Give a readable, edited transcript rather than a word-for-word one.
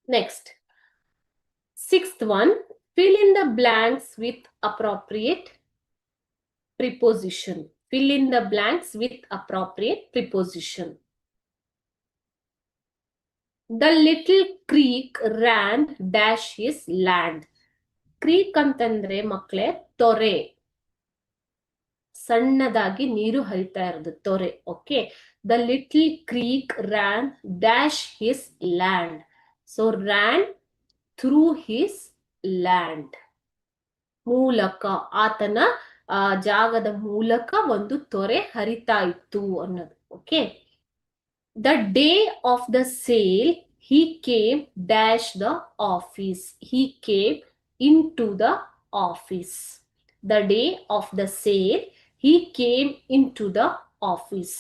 Next, sixth one, fill in the blanks with appropriate preposition. Fill in the blanks with appropriate preposition. The little creek ran dash his land. ಕ್ರೀಕ್ ಅಂತಂದ್ರೆ ಮಕ್ಕಳೇ ತೊರೆ, ಸಣ್ಣದಾಗಿ ನೀರು ಹರಿತಾ ಇರೋದು ತೊರೆ. Okay, the little creek ran dash his land. So ran through his land, ಮೂಲಕ, ಆತನ ಜಾಗದ ಮೂಲಕ ಒಂದು ತೊರೆ ಹರಿತಾ ಇತ್ತು ಅನ್ನೋದು. Okay, the day of the sale he came dash the office. He came into the office. The day of the sale he came into the office.